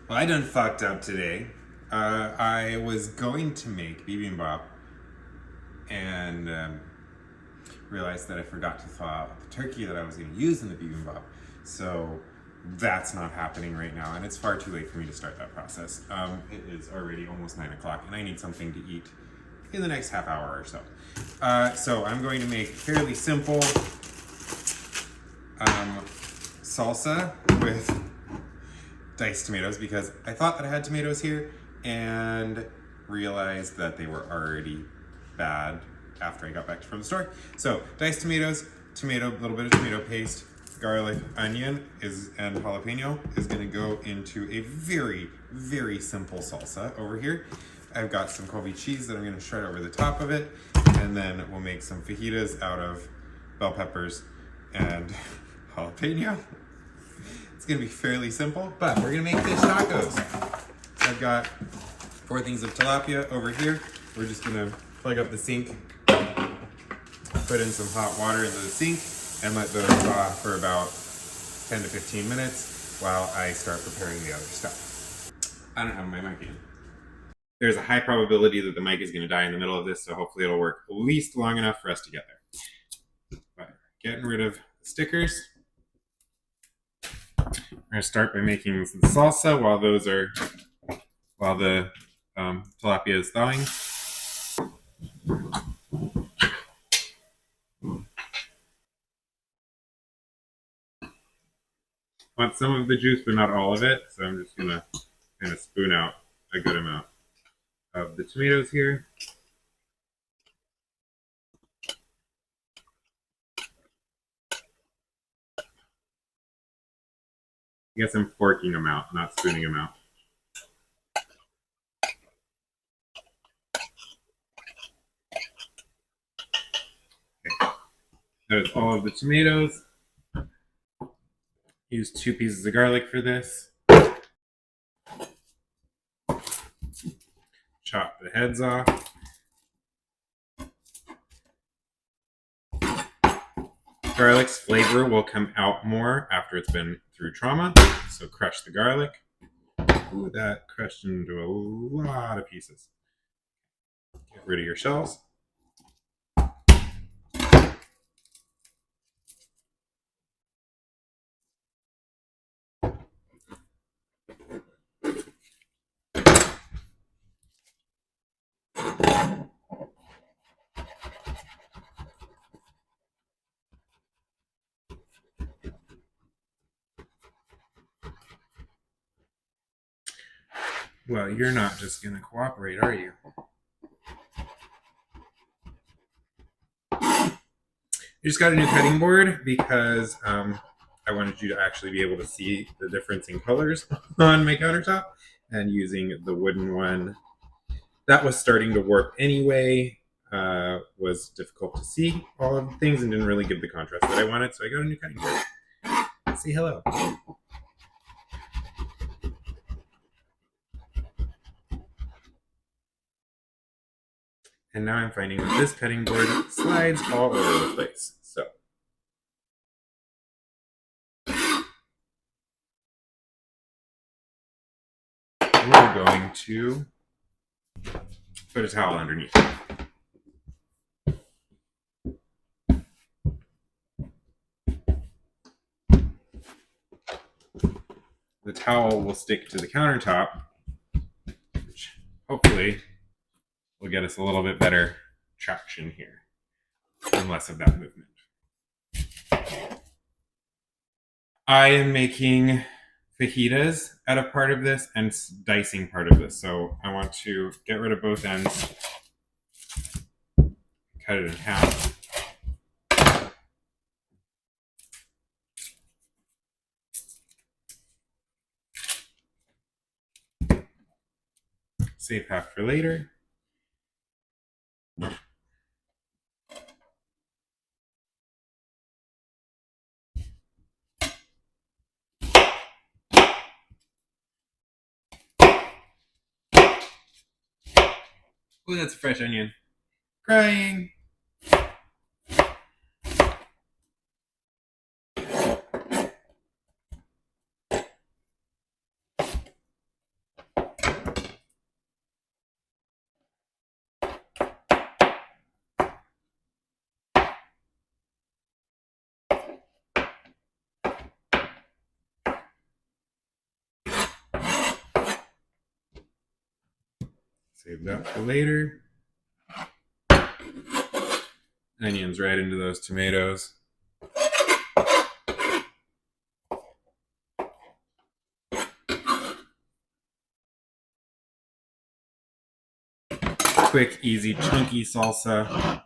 Well, I done fucked up today. I was going to make bibimbap and realized that I forgot to thaw out the turkey that I was going to use in the bibimbap. So that's not happening right now, and it's far too late for me to start that process. It is already almost 9 o'clock, and I need something to eat in the next half hour or so. So I'm going to make fairly simple salsa with diced tomatoes because I thought that I had tomatoes here and realized that they were already bad after I got back from the store. So diced tomatoes, a little bit of tomato paste, garlic, onion and jalapeno is going to go into a very, very simple salsa over here. I've got some Kobe cheese that I'm going to shred over the top of it, and then we'll make some fajitas out of bell peppers and jalapeno. It's gonna be fairly simple, but we're gonna make fish tacos. So I've got 4 things of tilapia over here. We're just gonna plug up the sink, put in some hot water into the sink, and let those thaw for about 10 to 15 minutes while I start preparing the other stuff. I don't have my mic in. There's a high probability that the mic is gonna die in the middle of this, so hopefully it'll work at least long enough for us to get there. But getting rid of the stickers. We're going to start by making some salsa while the tilapia is thawing. I want some of the juice, but not all of it, so I'm just going to kind of spoon out a good amount of the tomatoes here. I guess I'm forking them out, not spooning them out. Okay. There's all of the tomatoes. Use 2 pieces of garlic for this. Chop the heads off. Garlic's flavor will come out more after it's been through trauma, so crush the garlic. Ooh, that crushed into a lot of pieces. Get rid of your shells. Well, you're not just going to cooperate, are you? I just got a new cutting board because I wanted you to actually be able to see the difference in colors on my countertop, and using the wooden one that was starting to warp anyway was difficult to see all of the things and didn't really give the contrast that I wanted, so I got a new cutting board. Say hello. And now I'm finding that this cutting board slides all over the place. So we're going to put a towel underneath. The towel will stick to the countertop, which hopefully will get us a little bit better traction here and less of that movement. I am making fajitas out of part of this and dicing part of this. So I want to get rid of both ends, cut it in half. Save half for later. Oh, that's a fresh onion. Crying. Save that for later. Onions right into those tomatoes. Quick, easy, chunky salsa.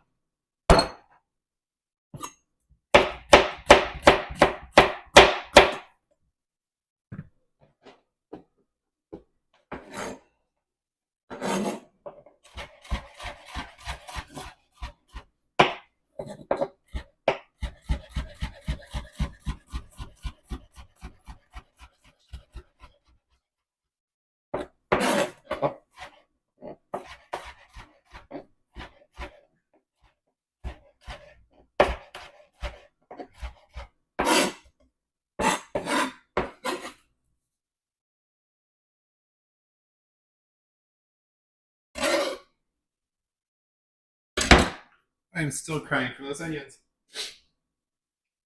I'm still crying for those onions.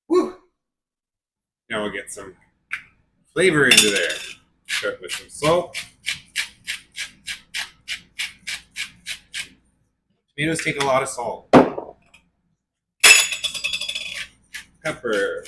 Woo! Now we'll get some flavor into there. Start with some salt. Tomatoes take a lot of salt. Pepper.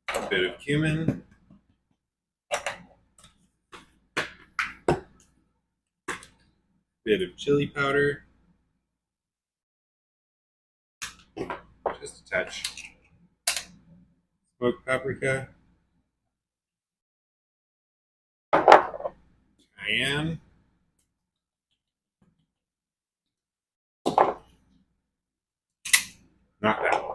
A bit of cumin. Bit of chili powder. Just a touch. Smoked paprika. Cayenne. Not that one.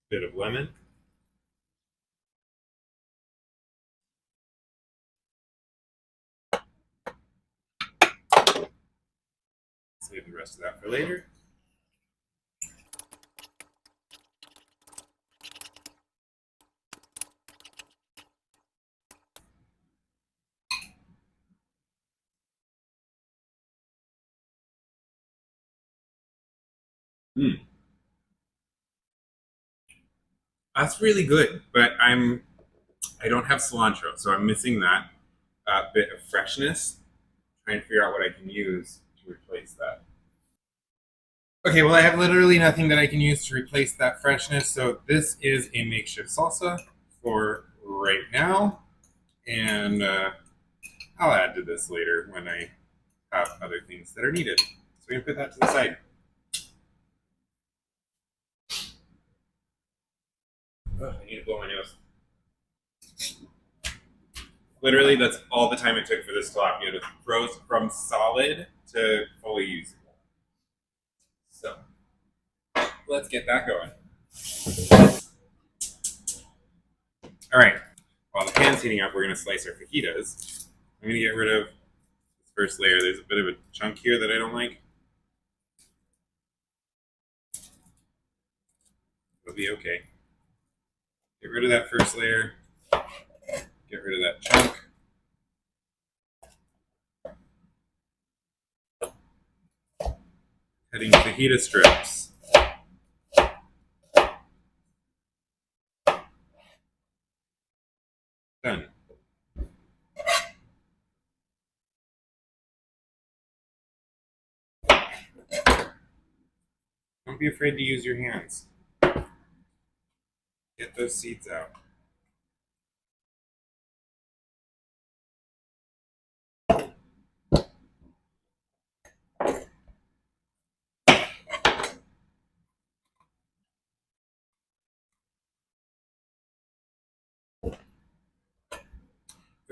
Bit of lemon. Save the rest of that for later. Mm. That's really good, but I don't have cilantro, so I'm missing that bit of freshness. Trying to figure out what I can use to replace that. Okay, well, I have literally nothing that I can use to replace that freshness, so this is a makeshift salsa for right now, and I'll add to this later when I have other things that are needed. So we're gonna put that to the side. Ugh, I need to blow my nose. Literally, that's all the time it took for this tilapia to roast from solid to fully usable. So let's get that going. All right. While the pan's heating up, we're going to slice our fajitas. I'm going to get rid of this first layer. There's a bit of a chunk here that I don't like. It'll be okay. Get rid of that first layer. Get rid of that chunk. Cutting fajita strips. Done. Don't be afraid to use your hands. Get those seeds out.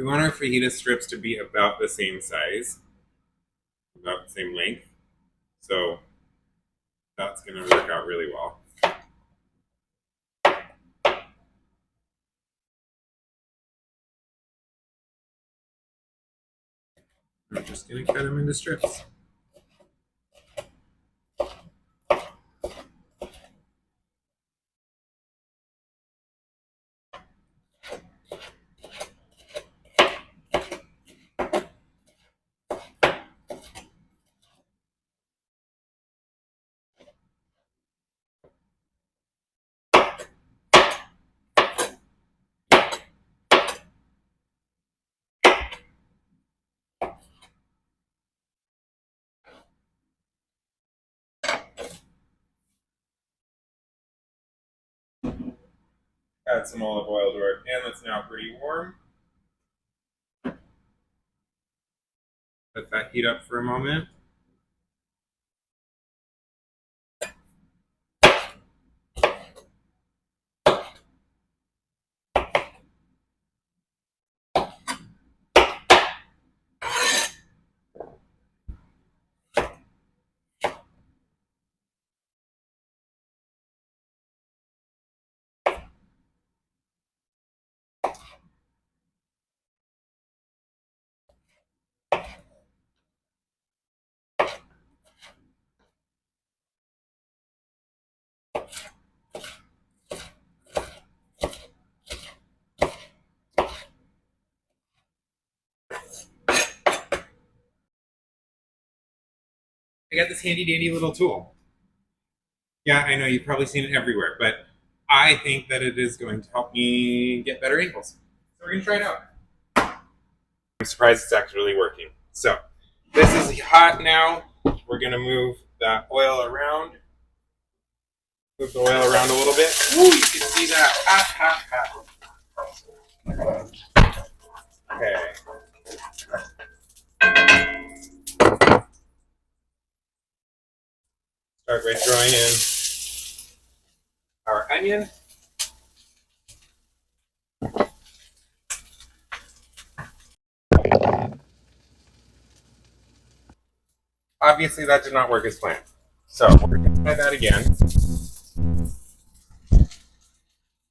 We want our fajita strips to be about the same size, about the same length. So that's going to work out really well. I'm just going to cut them into strips. Add some olive oil to our pan that's now pretty warm. Let that heat up for a moment. I got this handy dandy little tool. Yeah, I know you've probably seen it everywhere, but I think that it is going to help me get better angles. So we're going to try it out. I'm surprised it's actually working. So this is hot now. We're going to move that oil around. Move the oil around a little bit. Ooh, you can see that. Hot, hot, hot. Okay. Start by throwing in our onion. Obviously that did not work as planned. So we're going to try that again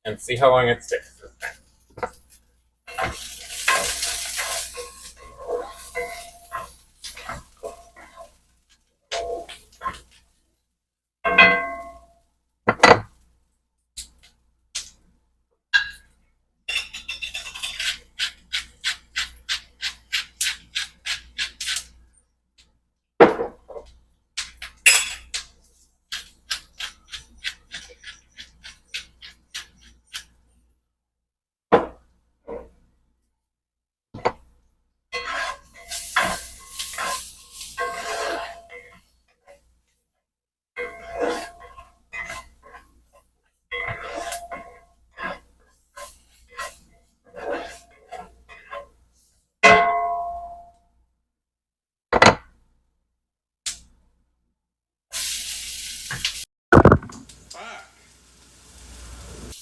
and see how long it sticks this time.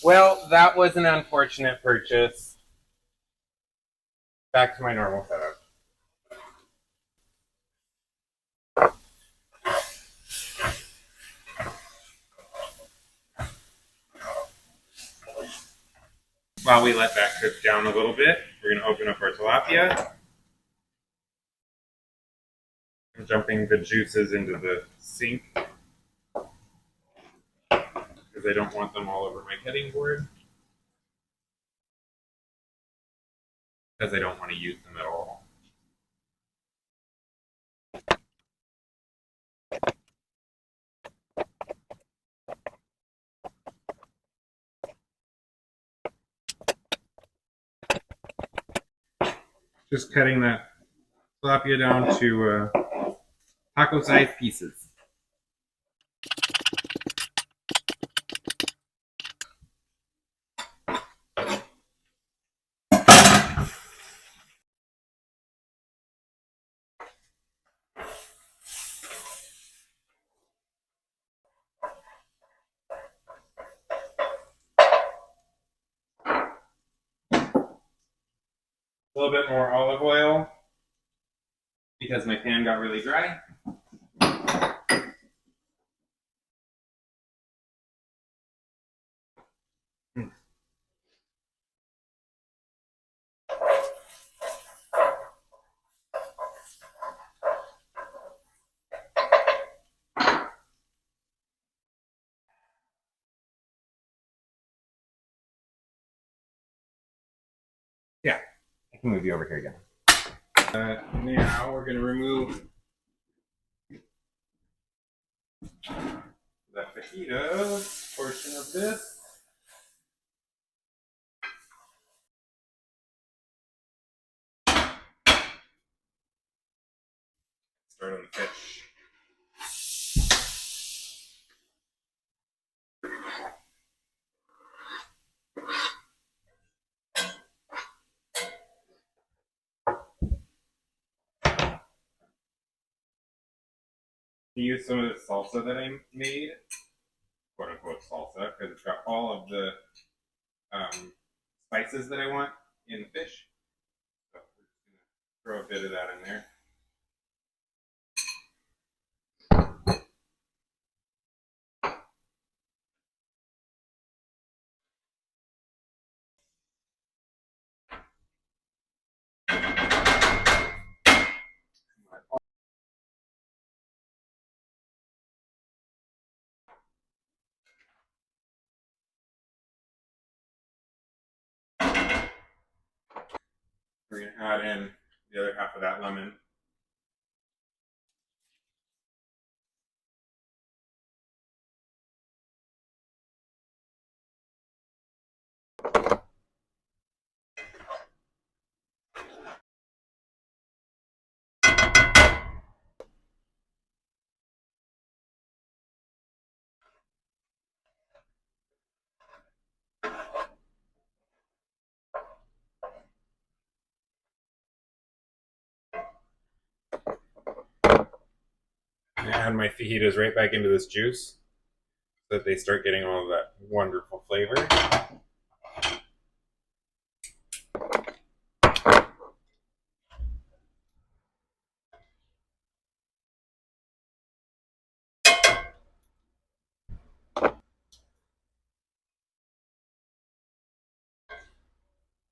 Well, that was an unfortunate purchase. Back to my normal setup. While we let that cook down a little bit, we're going to open up our tilapia. I'm dumping the juices into the sink because I don't want them all over my cutting board. Because I don't want to use them at all. Just cutting that tilapia down to taco-sized pieces. A little bit more olive oil because my pan got really dry. Yeah, I can move you over here again. Now we're going to remove the fajita portion of this. Start on the fish. Use some of the salsa that I made, quote unquote salsa, because it's got all of the spices that I want in the fish. So we're just going to throw a bit of that in there. We're going to add in the other half of that lemon. And add my fajitas right back into this juice so that they start getting all of that wonderful flavor.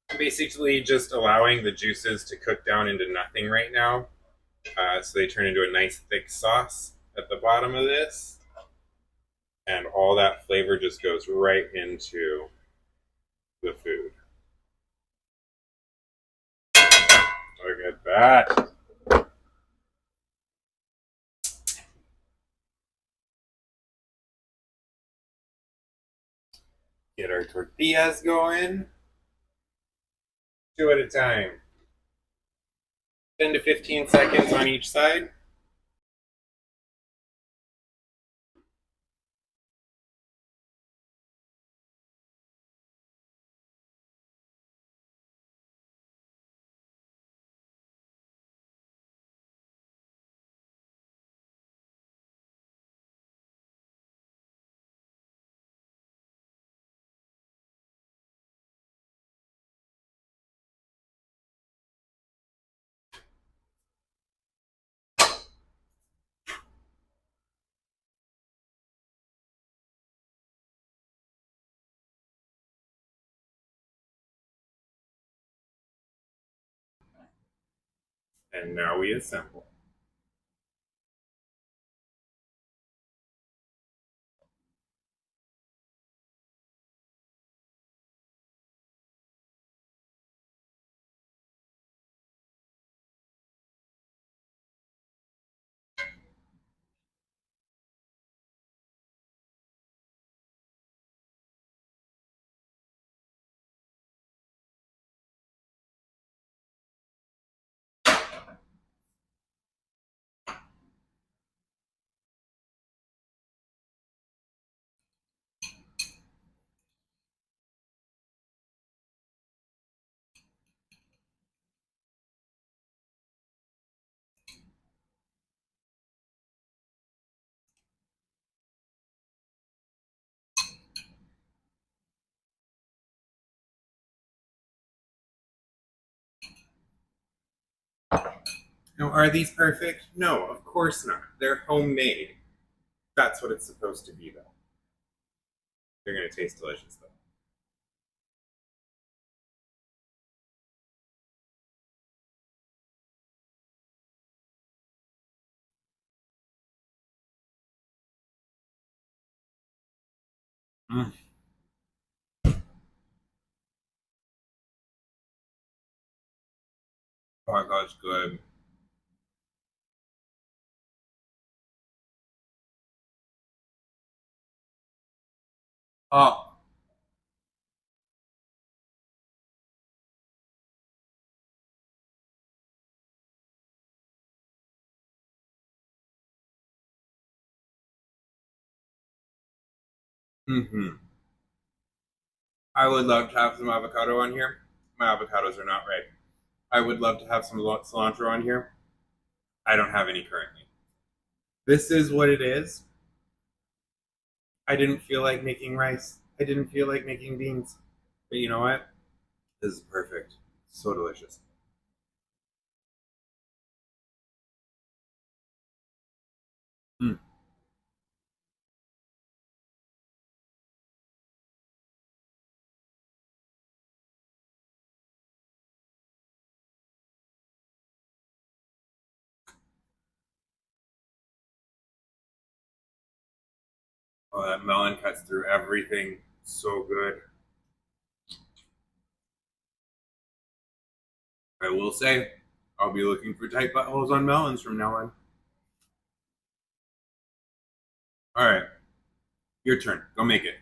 I'm basically just allowing the juices to cook down into nothing right now. So they turn into a nice thick sauce at the bottom of this. And all that flavor just goes right into the food. Look at that. Get our tortillas going. 2 at a time. 10 to 15 seconds on each side. And now we assemble. Now, are these perfect? No, of course not. They're homemade. That's what it's supposed to be, though. They're going to taste delicious, though. Mm. Oh my god, it's good. Oh, mm-hmm. I would love to have some avocado on here. My avocados are not ripe. I would love to have some cilantro on here. I don't have any currently. This is what it is. I didn't feel like making rice. I didn't feel like making beans. But you know what? This is perfect. So delicious. Mm. Oh, that melon cuts through everything. So good. I will say, I'll be looking for tight buttholes on melons from now on. All right, your turn. Go make it.